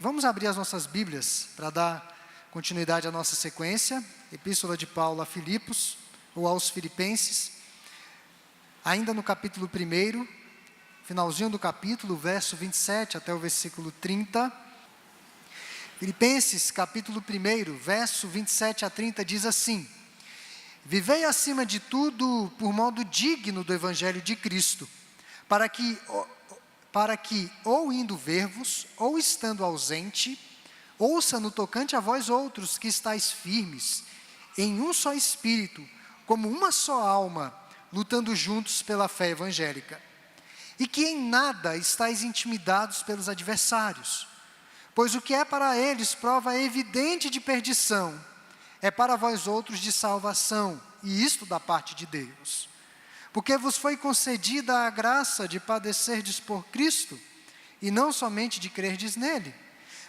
Vamos abrir as nossas Bíblias para dar continuidade à nossa sequência. Epístola de Paulo a Filipos, ou aos Filipenses. Ainda no capítulo 1, finalzinho do capítulo, verso 27 até o versículo 30. Filipenses, capítulo 1, verso 27 a 30, diz assim: Vivei acima de tudo por modo digno do Evangelho de Cristo, para que ou indo ver-vos, ou estando ausente, ouça no tocante a vós outros que estáis firmes, em um só espírito, como uma só alma, lutando juntos pela fé evangélica. E que em nada estáis intimidados pelos adversários, pois o que é para eles prova evidente de perdição, é para vós outros de salvação, e isto da parte de Deus. Porque vos foi concedida a graça de padecerdes por Cristo, e não somente de crerdes nele,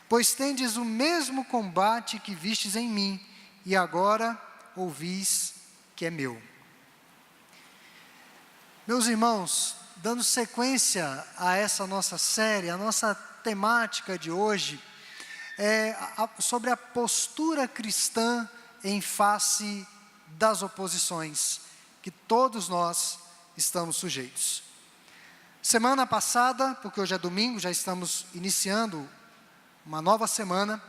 pois tendes o mesmo combate que vistes em mim, e agora ouvis que é meu. Meus irmãos, dando sequência a essa nossa série, a nossa temática de hoje é sobre a postura cristã em face das oposições que todos nós estamos sujeitos. Semana passada, porque hoje é domingo, já estamos iniciando uma nova semana.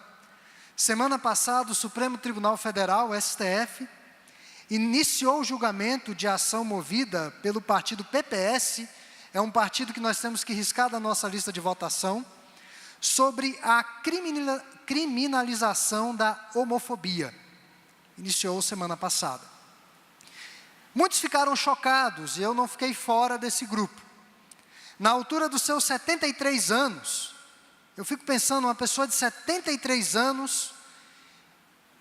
Semana passada, o Supremo Tribunal Federal, o STF, iniciou o julgamento de ação movida pelo partido PPS, é um partido que nós temos que riscar da nossa lista de votação, sobre a criminalização da homofobia. Iniciou semana passada. Muitos ficaram chocados, e eu não fiquei fora desse grupo. Na altura dos seus 73 anos, eu fico pensando, uma pessoa de 73 anos,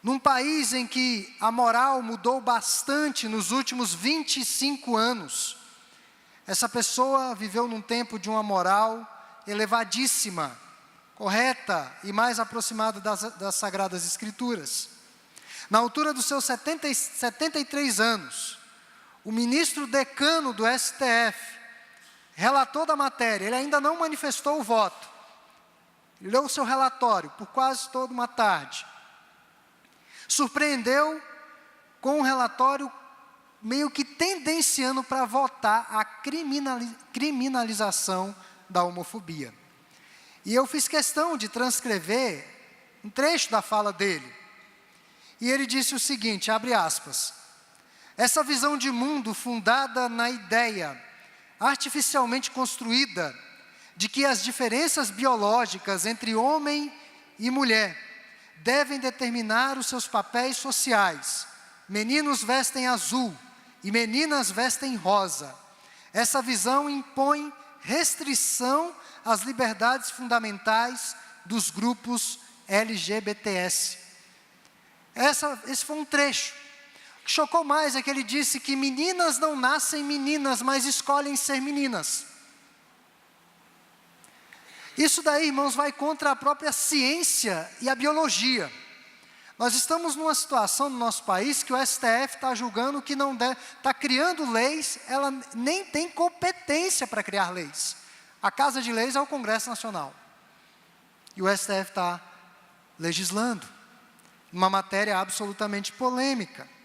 num país em que a moral mudou bastante nos últimos 25 anos, essa pessoa viveu num tempo de uma moral elevadíssima, correta e mais aproximada das Sagradas Escrituras. Na altura dos seus 73 anos, o ministro decano do STF, relator da matéria, ele ainda não manifestou o voto, ele leu o seu relatório por quase toda uma tarde, surpreendeu com um relatório meio que tendenciando para votar a criminalização da homofobia. E eu fiz questão de transcrever um trecho da fala dele. E ele disse o seguinte, abre aspas: essa visão de mundo fundada na ideia artificialmente construída de que as diferenças biológicas entre homem e mulher devem determinar os seus papéis sociais. Meninos vestem azul e meninas vestem rosa. Essa visão impõe restrição às liberdades fundamentais dos grupos LGBTS. Esse foi um trecho. O que chocou mais é que ele disse que meninas não nascem meninas, mas escolhem ser meninas. Isso daí, irmãos, vai contra a própria ciência e a biologia. Nós estamos numa situação no nosso país que o STF está julgando que não deve, está criando leis, ela nem tem competência para criar leis. A Casa de Leis é o Congresso Nacional. E o STF está legislando uma matéria absolutamente polêmica.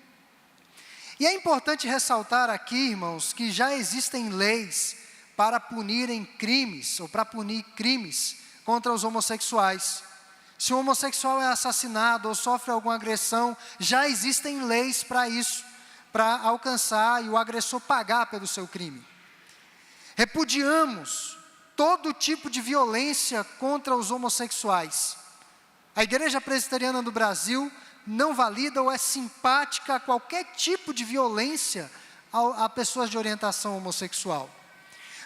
E é importante ressaltar aqui, irmãos, que já existem leis para punirem crimes, ou para punir crimes contra os homossexuais. Se um homossexual é assassinado ou sofre alguma agressão, já existem leis para isso, para alcançar e o agressor pagar pelo seu crime. Repudiamos todo tipo de violência contra os homossexuais. A Igreja Presbiteriana do Brasil não valida ou é simpática a qualquer tipo de violência a pessoas de orientação homossexual.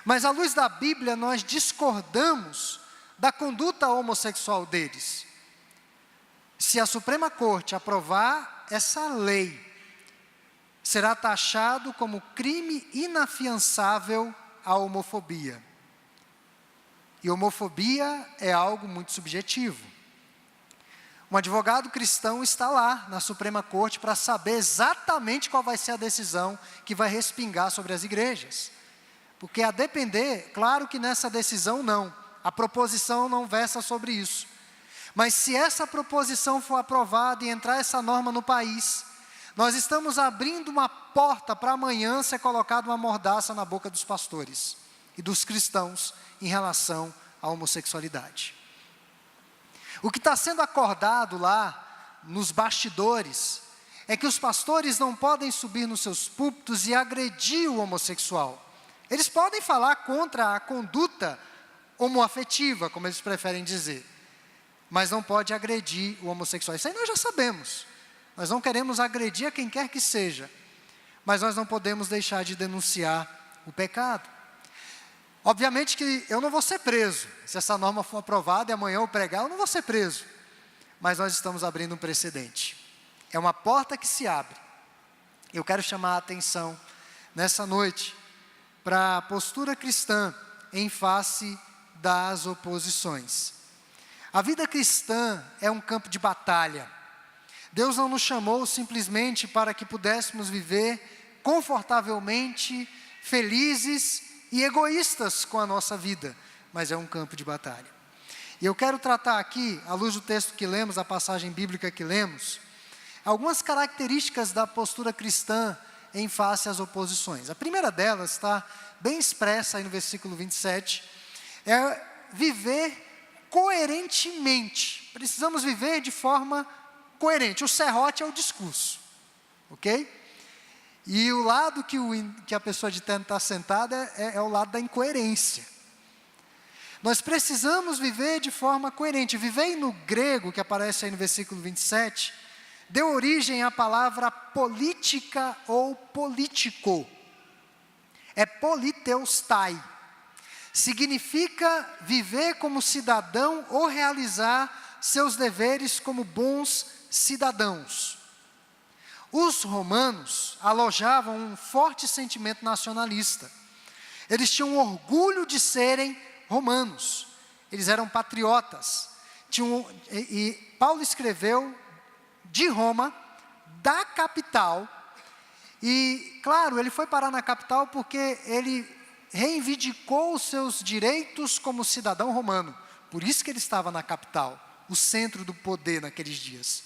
Mas à luz da Bíblia, nós discordamos da conduta homossexual deles. Se a Suprema Corte aprovar essa lei, será taxado como crime inafiançável a homofobia. E homofobia é algo muito subjetivo. Um advogado cristão está lá na Suprema Corte para saber exatamente qual vai ser a decisão que vai respingar sobre as igrejas. Porque a depender, claro que nessa decisão não, a proposição não versa sobre isso. Mas se essa proposição for aprovada e entrar essa norma no país, nós estamos abrindo uma porta para amanhã ser colocada uma mordaça na boca dos pastores e dos cristãos em relação à homossexualidade. O que está sendo acordado lá nos bastidores é que os pastores não podem subir nos seus púlpitos e agredir o homossexual. Eles podem falar contra a conduta homoafetiva, como eles preferem dizer, mas não pode agredir o homossexual. Isso aí nós já sabemos. Nós não queremos agredir a quem quer que seja, mas nós não podemos deixar de denunciar o pecado. Obviamente que eu não vou ser preso. Se essa norma for aprovada e amanhã eu pregar, eu não vou ser preso. Mas nós estamos abrindo um precedente. É uma porta que se abre. Eu quero chamar a atenção nessa noite para a postura cristã em face das oposições. A vida cristã é um campo de batalha. Deus não nos chamou simplesmente para que pudéssemos viver confortavelmente, felizes e egoístas com a nossa vida, mas é um campo de batalha. E eu quero tratar aqui, à luz do texto que lemos, a passagem bíblica que lemos, algumas características da postura cristã em face às oposições. A primeira delas está bem expressa aí no versículo 27, é viver coerentemente. Precisamos viver de forma coerente. O serrote é o discurso, ok? E o lado que a pessoa de terno está sentada é o lado da incoerência. Nós precisamos viver de forma coerente. Viver no grego, que aparece aí no versículo 27, deu origem à palavra política ou político. É politeustai. Significa viver como cidadão ou realizar seus deveres como bons cidadãos. Os romanos alojavam um forte sentimento nacionalista. Eles tinham orgulho de serem romanos. Eles eram patriotas. E Paulo escreveu de Roma, da capital. E, claro, ele foi parar na capital porque ele reivindicou os seus direitos como cidadão romano. Por isso que ele estava na capital, o centro do poder naqueles dias.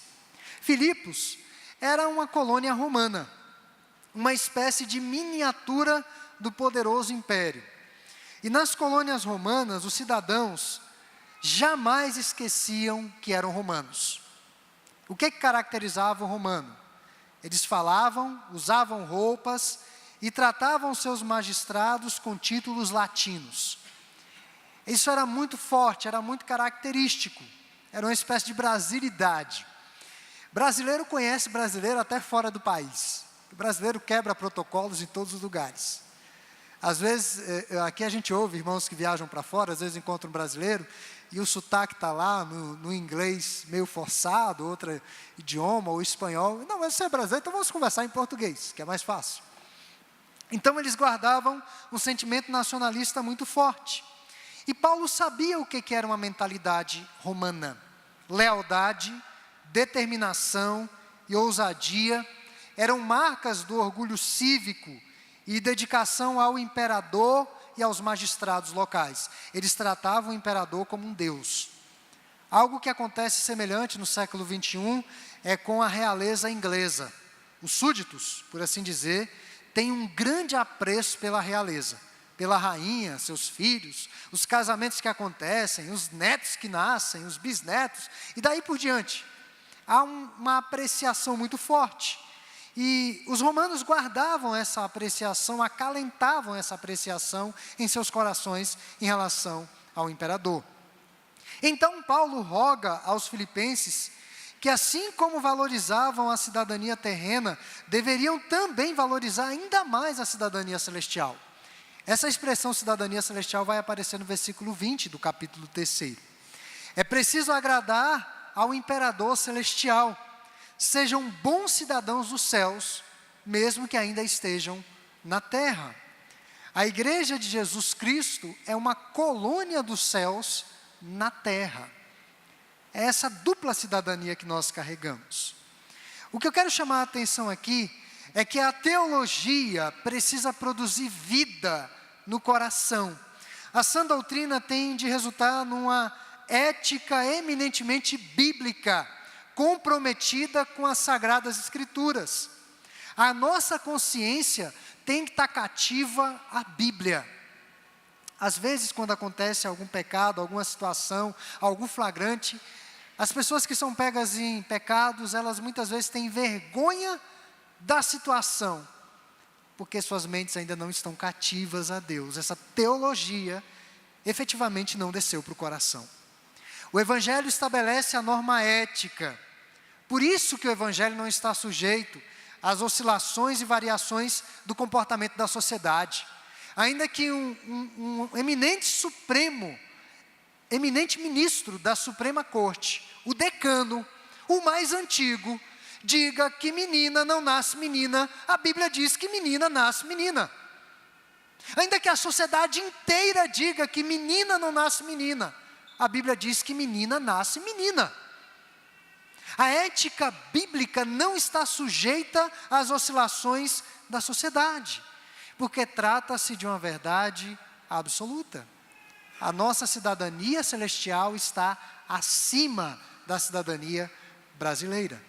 Filipos era uma colônia romana, uma espécie de miniatura do poderoso império. E nas colônias romanas, os cidadãos jamais esqueciam que eram romanos. O que caracterizava o romano? Eles falavam, usavam roupas e tratavam seus magistrados com títulos latinos. Isso era muito forte, era muito característico, era uma espécie de brasilidade. Brasileiro conhece brasileiro até fora do país. O brasileiro quebra protocolos em todos os lugares. Às vezes, aqui a gente ouve irmãos que viajam para fora, às vezes encontram um brasileiro, e o sotaque está lá no inglês meio forçado, outro idioma, ou espanhol. Não, mas você é brasileiro, então vamos conversar em português, que é mais fácil. Então eles guardavam um sentimento nacionalista muito forte. E Paulo sabia o que era uma mentalidade romana. Lealdade, determinação e ousadia eram marcas do orgulho cívico e dedicação ao imperador e aos magistrados locais. Eles tratavam o imperador como um deus. Algo que acontece semelhante no século 21 é com a realeza inglesa. Os súditos, por assim dizer, têm um grande apreço pela realeza, pela rainha, seus filhos, os casamentos que acontecem, os netos que nascem, os bisnetos, e daí por diante. Há uma apreciação muito forte. E os romanos guardavam essa apreciação, acalentavam essa apreciação em seus corações em relação ao imperador. Então Paulo roga aos filipenses que, assim como valorizavam a cidadania terrena, deveriam também valorizar ainda mais a cidadania celestial. Essa expressão cidadania celestial vai aparecer no versículo 20 do capítulo 3. É preciso agradar ao imperador celestial. Sejam bons cidadãos dos céus, mesmo que ainda estejam na terra. A igreja de Jesus Cristo é uma colônia dos céus na terra. É essa dupla cidadania que nós carregamos. O que eu quero chamar a atenção aqui é que a teologia precisa produzir vida no coração. A sã doutrina tem de resultar numa ética eminentemente bíblica, comprometida com as Sagradas Escrituras. A nossa consciência tem que estar cativa à Bíblia. Às vezes, quando acontece algum pecado, alguma situação, algum flagrante, as pessoas que são pegas em pecados, elas muitas vezes têm vergonha da situação, porque suas mentes ainda não estão cativas a Deus. Essa teologia efetivamente não desceu para o coração. O Evangelho estabelece a norma ética. Por isso que o Evangelho não está sujeito às oscilações e variações do comportamento da sociedade. Ainda que um eminente ministro da Suprema Corte, o decano, o mais antigo, diga que menina não nasce menina, a Bíblia diz que menina nasce menina. Ainda que a sociedade inteira diga que menina não nasce menina, a Bíblia diz que menina nasce menina. A ética bíblica não está sujeita às oscilações da sociedade, porque trata-se de uma verdade absoluta. A nossa cidadania celestial está acima da cidadania brasileira.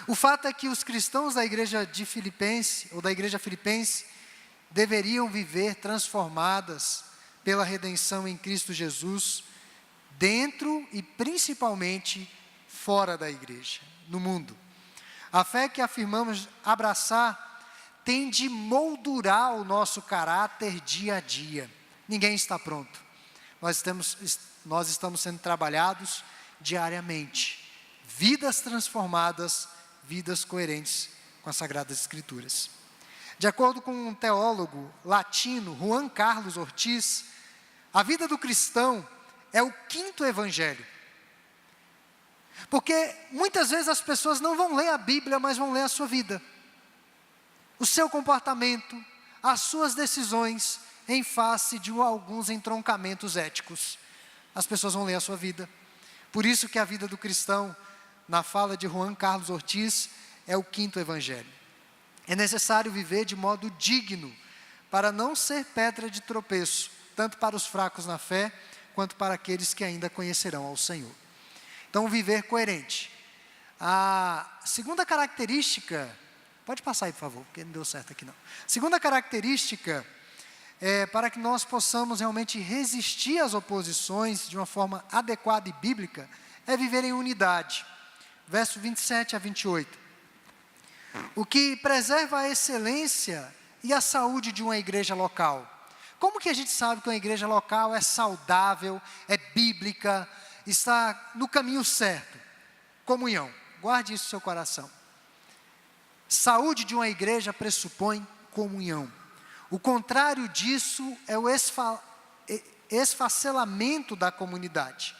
O fato é que os cristãos da igreja de Filipense, ou da igreja filipense, deveriam viver transformadas pela redenção em Cristo Jesus, dentro e principalmente fora da igreja, no mundo. A fé que afirmamos abraçar tem de moldurar o nosso caráter dia a dia. Ninguém está pronto. Nós estamos sendo trabalhados diariamente. Vidas transformadas, vidas coerentes com as Sagradas Escrituras. De acordo com um teólogo latino, Juan Carlos Ortiz, a vida do cristão é o quinto evangelho. Porque muitas vezes as pessoas não vão ler a Bíblia, mas vão ler a sua vida. O seu comportamento, as suas decisões em face de alguns entroncamentos éticos. As pessoas vão ler a sua vida. Por isso que a vida do cristão, na fala de Juan Carlos Ortiz, é o quinto evangelho. É necessário viver de modo digno, para não ser pedra de tropeço, tanto para os fracos na fé, quanto para aqueles que ainda conhecerão ao Senhor. Então, viver coerente. A segunda característica, pode passar aí, por favor, porque não deu certo aqui não. Segunda característica, para que nós possamos realmente resistir às oposições de uma forma adequada e bíblica, é viver em unidade. Verso 27 a 28. O que preserva a excelência e a saúde de uma igreja local. Como que a gente sabe que uma igreja local é saudável, é bíblica, está no caminho certo? Comunhão. Guarde isso no seu coração. Saúde de uma igreja pressupõe comunhão. O contrário disso é o esfacelamento da comunidade.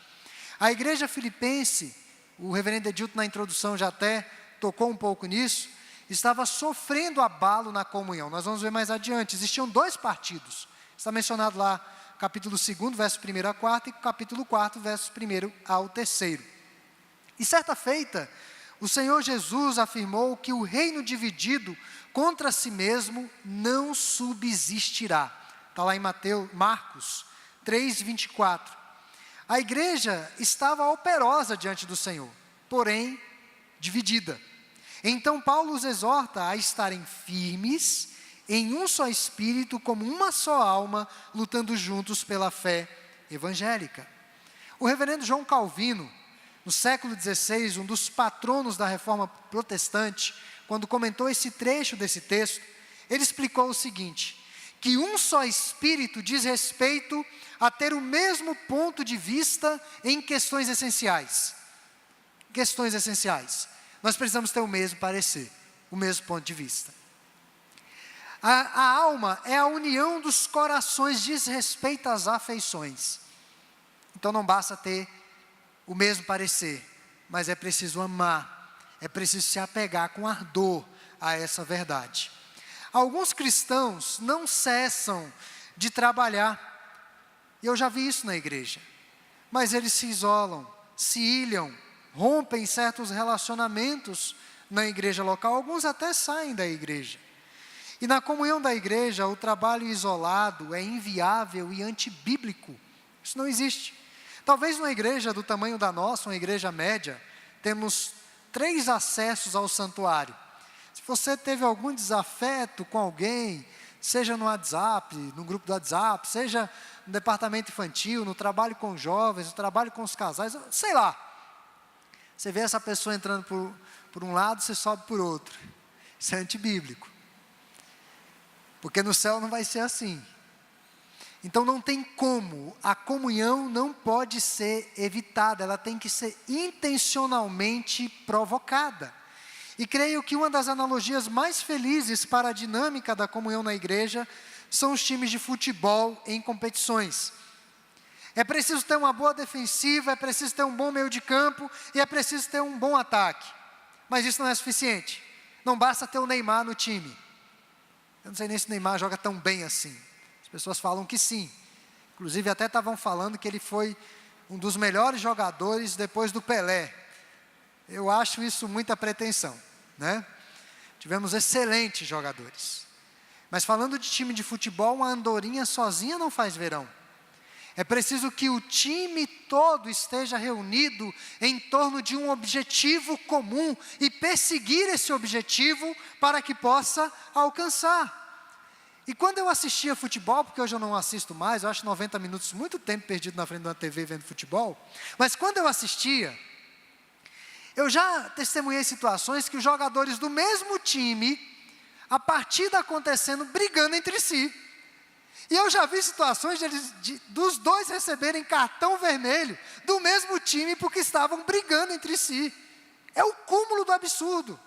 A igreja filipense, o reverendo Edilton na introdução já até tocou um pouco nisso, estava sofrendo abalo na comunhão. Nós vamos ver mais adiante. Existiam dois partidos. Está mencionado lá, capítulo 2, verso 1 a 4, e capítulo 4, verso 1 ao 3. E certa feita, o Senhor Jesus afirmou que o reino dividido contra si mesmo não subsistirá. Está lá em Marcos 3, 24. A igreja estava operosa diante do Senhor, porém dividida. Então Paulo os exorta a estarem firmes em um só espírito, como uma só alma, lutando juntos pela fé evangélica. O reverendo João Calvino, no século XVI, um dos patronos da reforma protestante, quando comentou esse trecho desse texto, ele explicou o seguinte, que um só espírito diz respeito a ter o mesmo ponto de vista em questões essenciais. Questões essenciais. Nós precisamos ter o mesmo parecer, o mesmo ponto de vista. A alma é a união dos corações, diz respeito às afeições. Então não basta ter o mesmo parecer, mas é preciso amar, é preciso se apegar com ardor a essa verdade. Alguns cristãos não cessam de trabalhar, e eu já vi isso na igreja, mas eles se isolam, se ilham, rompem certos relacionamentos na igreja local, alguns até saem da igreja. E na comunhão da igreja, o trabalho isolado é inviável e antibíblico. Isso não existe. Talvez numa igreja do tamanho da nossa, uma igreja média, temos 3 acessos ao santuário. Se você teve algum desafeto com alguém, seja no WhatsApp, no grupo do WhatsApp, seja no departamento infantil, no trabalho com jovens, no trabalho com os casais, sei lá. Você vê essa pessoa entrando por um lado, você sobe por outro. Isso é antibíblico. Porque no céu não vai ser assim. Então não tem como, a comunhão não pode ser evitada, ela tem que ser intencionalmente provocada. E creio que uma das analogias mais felizes para a dinâmica da comunhão na igreja são os times de futebol em competições. É preciso ter uma boa defensiva, é preciso ter um bom meio de campo e é preciso ter um bom ataque. Mas isso não é suficiente. Não basta ter o Neymar no time. Eu não sei nem se o Neymar joga tão bem assim. As pessoas falam que sim. Inclusive até estavam falando que ele foi um dos melhores jogadores depois do Pelé. Eu acho isso muita pretensão, né? Tivemos excelentes jogadores. Mas falando de time de futebol, uma andorinha sozinha não faz verão. É preciso que o time todo esteja reunido em torno de um objetivo comum e perseguir esse objetivo para que possa alcançar. E quando eu assistia futebol, porque hoje eu não assisto mais, eu acho 90 minutos muito tempo perdido na frente de uma TV vendo futebol, mas quando eu assistia, eu já testemunhei situações que os jogadores do mesmo time, a partida acontecendo, brigando entre si. E eu já vi situações dos dois receberem cartão vermelho do mesmo time porque estavam brigando entre si. É o cúmulo do absurdo.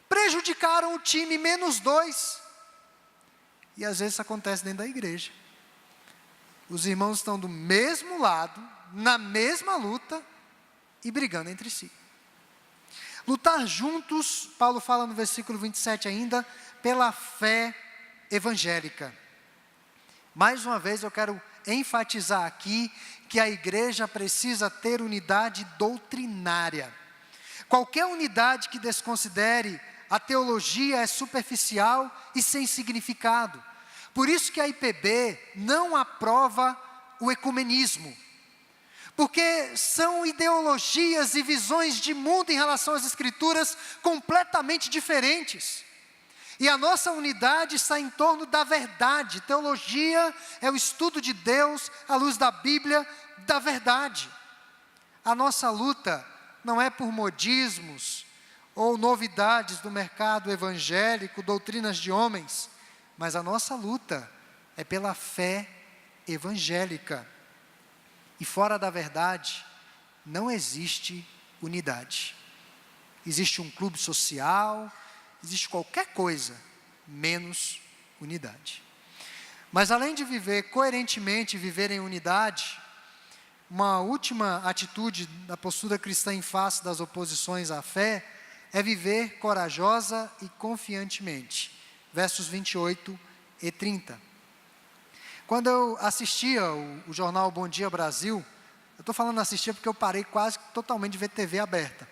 Prejudicaram o time -2. E às vezes isso acontece dentro da igreja. Os irmãos estão do mesmo lado, na mesma luta e brigando entre si. Lutar juntos, Paulo fala no versículo 27 ainda, pela fé evangélica. Mais uma vez eu quero enfatizar aqui que a igreja precisa ter unidade doutrinária. Qualquer unidade que desconsidere a teologia é superficial e sem significado. Por isso que a IPB não aprova o ecumenismo. Porque são ideologias e visões de mundo em relação às Escrituras completamente diferentes. E a nossa unidade está em torno da verdade. Teologia é o estudo de Deus, à luz da Bíblia, da verdade. A nossa luta não é por modismos ou novidades do mercado evangélico, doutrinas de homens, mas a nossa luta é pela fé evangélica. E fora da verdade, não existe unidade. Existe um clube social, existe qualquer coisa, menos unidade. Mas além de viver coerentemente, viver em unidade, uma última atitude da postura cristã em face das oposições à fé é viver corajosa e confiantemente. Versos 28 e 30. Quando eu assistia o jornal Bom Dia Brasil, eu estou falando assistia porque eu parei quase totalmente de ver TV aberta.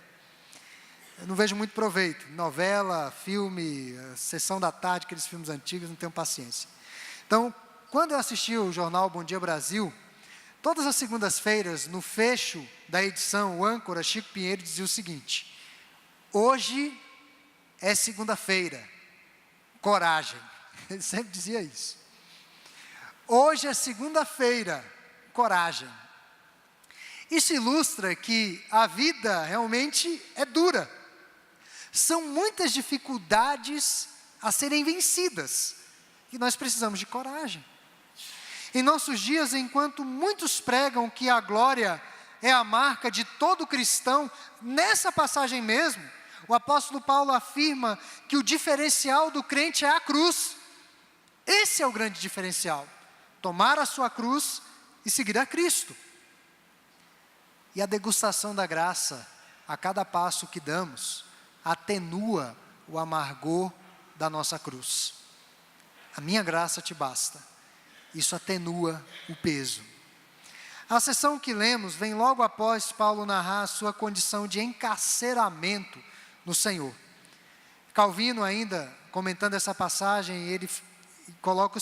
Eu não vejo muito proveito. Novela, filme, sessão da tarde, aqueles filmes antigos, não tenho paciência. Então, quando eu assistia o jornal Bom Dia Brasil, todas as segundas-feiras, no fecho da edição, o âncora Chico Pinheiro dizia o seguinte: hoje é segunda-feira, coragem. Ele sempre dizia isso. Hoje é segunda-feira, coragem. Isso ilustra que a vida realmente é dura. São muitas dificuldades a serem vencidas. E nós precisamos de coragem. Em nossos dias, enquanto muitos pregam que a glória é a marca de todo cristão, nessa passagem mesmo, o apóstolo Paulo afirma que o diferencial do crente é a cruz. Esse é o grande diferencial. Tomar a sua cruz e seguir a Cristo. E a degustação da graça, a cada passo que damos, atenua o amargor da nossa cruz. A minha graça te basta. Isso atenua o peso. A seção que lemos vem logo após Paulo narrar a sua condição de encarceramento no Senhor. Calvino ainda, comentando essa passagem, ele coloca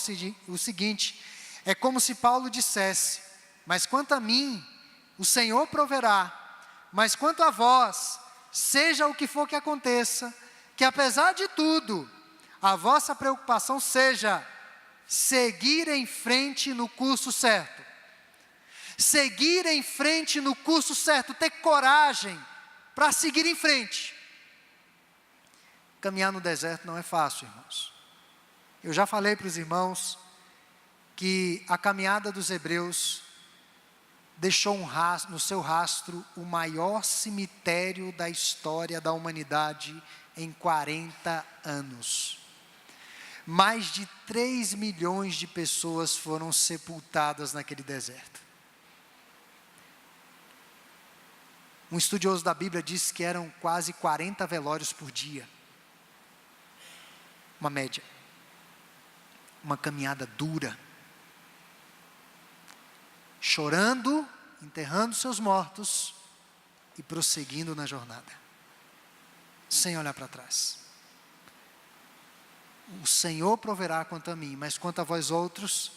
o seguinte: é como se Paulo dissesse, mas quanto a mim, o Senhor proverá. Mas quanto a vós, seja o que for que aconteça, que apesar de tudo, a vossa preocupação seja seguir em frente no curso certo. Seguir em frente no curso certo, ter coragem para seguir em frente. Caminhar no deserto não é fácil, irmãos. Eu já falei para os irmãos que a caminhada dos hebreus deixou no seu rastro o maior cemitério da história da humanidade em 40 anos. Mais de 3 milhões de pessoas foram sepultadas naquele deserto. Um estudioso da Bíblia disse que eram quase 40 velórios por dia. Uma média. Uma caminhada dura. Chorando, enterrando seus mortos e prosseguindo na jornada, sem olhar para trás. O Senhor proverá quanto a mim, mas quanto a vós outros,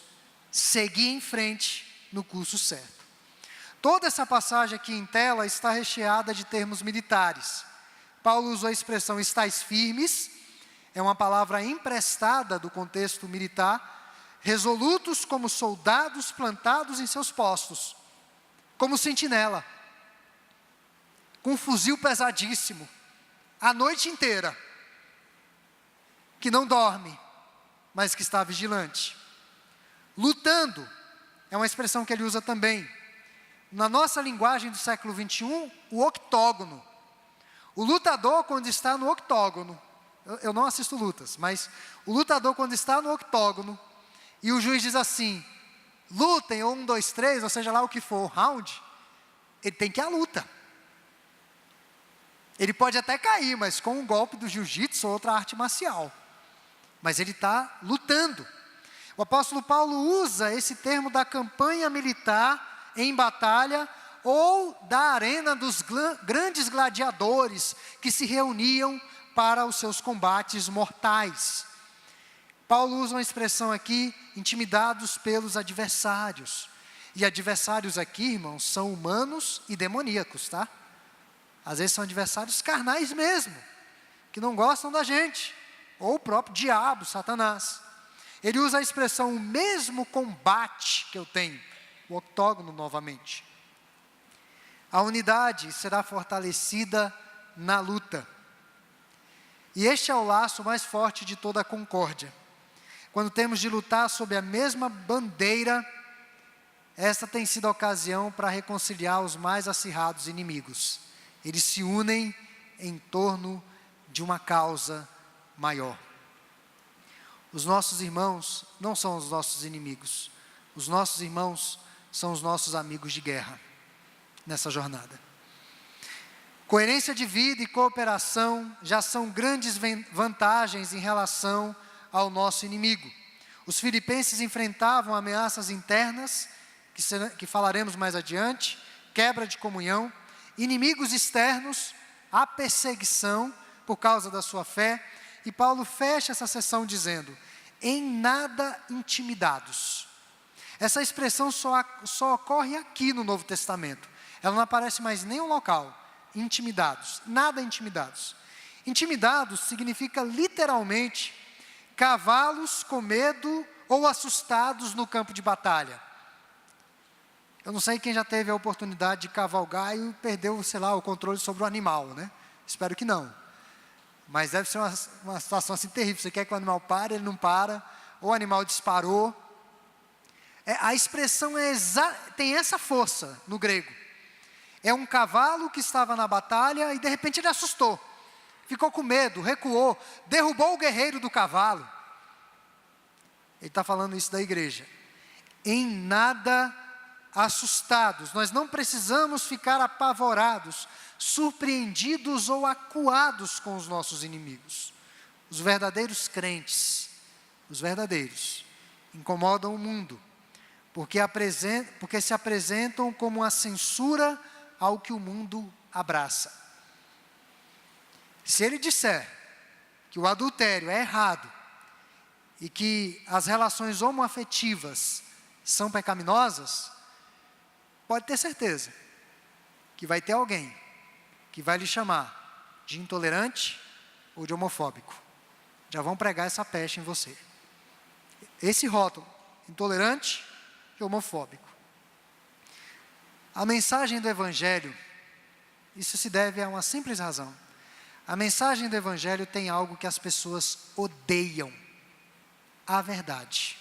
segui em frente no curso certo. Toda essa passagem aqui em tela está recheada de termos militares. Paulo usou a expressão estáis firmes, é uma palavra emprestada do contexto militar, resolutos como soldados plantados em seus postos, como sentinela, com um fuzil pesadíssimo, a noite inteira, que não dorme, mas que está vigilante. Lutando, é uma expressão que ele usa também. Na nossa linguagem do século 21, o octógono. O lutador, quando está no octógono, eu não assisto lutas, mas o lutador, quando está no octógono, e o juiz diz assim, lutem, ou 1, 2, 3, ou seja lá o que for, round, ele tem que ir à luta. Ele pode até cair, mas com um golpe do jiu-jitsu ou outra arte marcial. Mas ele está lutando. O apóstolo Paulo usa esse termo da campanha militar em batalha, ou da arena dos grandes gladiadores que se reuniam para os seus combates mortais. Paulo usa uma expressão aqui, intimidados pelos adversários. E adversários aqui, irmãos, são humanos e demoníacos, tá? Às vezes são adversários carnais mesmo, que não gostam da gente. Ou o próprio diabo, Satanás. Ele usa a expressão, o mesmo combate que eu tenho. O octógono novamente. A unidade será fortalecida na luta. E este é o laço mais forte de toda a concórdia. Quando temos de lutar sob a mesma bandeira, esta tem sido a ocasião para reconciliar os mais acirrados inimigos. Eles se unem em torno de uma causa maior. Os nossos irmãos não são os nossos inimigos. Os nossos irmãos são os nossos amigos de guerra nessa jornada. Coerência de vida e cooperação já são grandes vantagens em relação ao nosso inimigo. Os filipenses enfrentavam ameaças internas, que falaremos mais adiante, quebra de comunhão, inimigos externos, a perseguição por causa da sua fé, e Paulo fecha essa sessão dizendo, em nada intimidados. Essa expressão só ocorre aqui no Novo Testamento, ela não aparece mais em nenhum local, intimidados, nada intimidados. Intimidados significa literalmente, cavalos com medo ou assustados no campo de batalha. Eu não sei quem já teve a oportunidade de cavalgar e perdeu, sei lá, o controle sobre o animal, né? Espero que não. Mas deve ser uma situação assim terrível. Você quer que o animal pare, ele não para, ou o animal disparou. A expressão tem essa força no grego. É um cavalo que estava na batalha e de repente ele assustou. Ficou com medo, recuou, derrubou o guerreiro do cavalo. Ele está falando isso da igreja. Em nada assustados, nós não precisamos ficar apavorados, surpreendidos ou acuados com os nossos inimigos. Os verdadeiros crentes, os verdadeiros, incomodam o mundo, porque se apresentam como uma censura ao que o mundo abraça. Se ele disser que o adultério é errado e que as relações homoafetivas são pecaminosas, pode ter certeza que vai ter alguém que vai lhe chamar de intolerante ou de homofóbico. Já vão pregar essa peste em você. Esse rótulo, intolerante e homofóbico. A mensagem do Evangelho, isso se deve a uma simples razão. A mensagem do Evangelho tem algo que as pessoas odeiam: a verdade.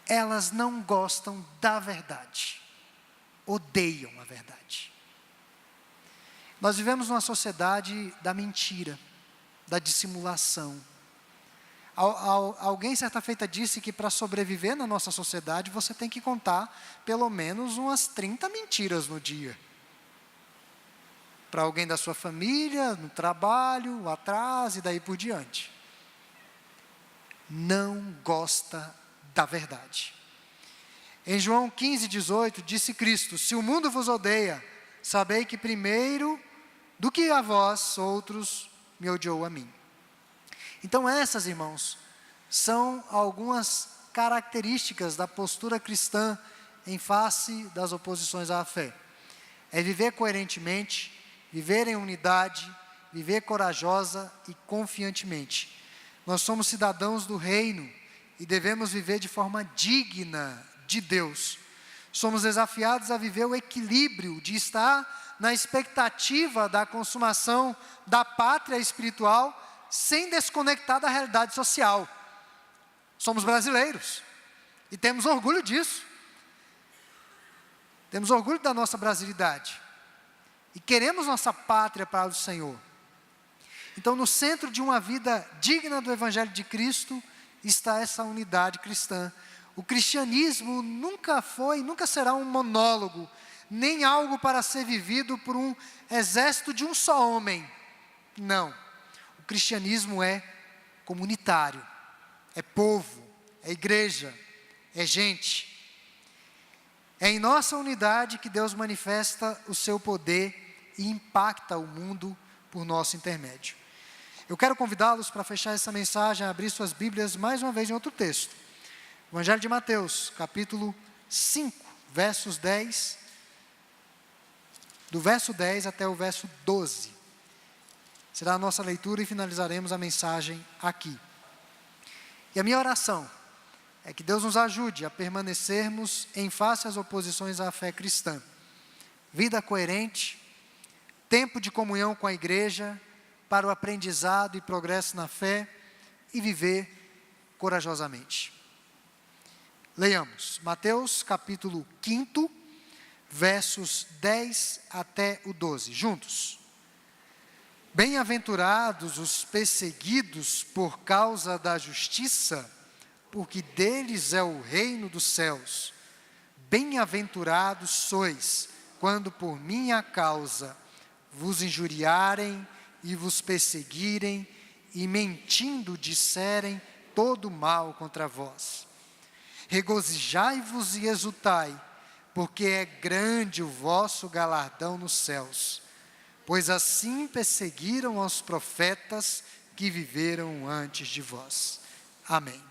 Elas não gostam da verdade, odeiam a verdade. Nós vivemos numa sociedade da mentira, da dissimulação. Alguém certa feita disse que para sobreviver na nossa sociedade você tem que contar pelo menos umas 30 mentiras no dia. Para alguém da sua família, no trabalho, atrás e daí por diante. Não gosta da verdade. Em João 15:18 disse Cristo: se o mundo vos odeia, sabei que primeiro do que a vós outros me odiou a mim. Então essas, irmãos, são algumas características da postura cristã em face das oposições à fé. É viver coerentemente, viver em unidade, viver corajosa e confiantemente. Nós somos cidadãos do reino e devemos viver de forma digna de Deus. Somos desafiados a viver o equilíbrio de estar na expectativa da consumação da pátria espiritual, sem desconectar da realidade social. Somos brasileiros e temos orgulho disso. Temos orgulho da nossa brasilidade e queremos nossa pátria para o Senhor. Então, no centro de uma vida digna do Evangelho de Cristo está essa unidade cristã. O cristianismo nunca foi, nunca será um monólogo, nem algo para ser vivido por um exército de um só homem. Não. O cristianismo é comunitário, é povo, é igreja, é gente. É em nossa unidade que Deus manifesta o seu poder e impacta o mundo por nosso intermédio. Eu quero convidá-los para fechar essa mensagem, a abrir suas Bíblias mais uma vez em outro texto. Evangelho de Mateus, capítulo 5, versos 10, do verso 10 até o verso 12. Será a nossa leitura e finalizaremos a mensagem aqui. E a minha oração é que Deus nos ajude a permanecermos em face às oposições à fé cristã. Vida coerente, tempo de comunhão com a igreja, para o aprendizado e progresso na fé e viver corajosamente. Leiamos, Mateus capítulo 5, versos 10 até o 12, juntos. Bem-aventurados os perseguidos por causa da justiça, porque deles é o reino dos céus. Bem-aventurados sois, quando por minha causa vos injuriarem e vos perseguirem, e mentindo disserem todo mal contra vós. Regozijai-vos e exultai, porque é grande o vosso galardão nos céus. Pois assim perseguiram aos profetas que viveram antes de vós. Amém.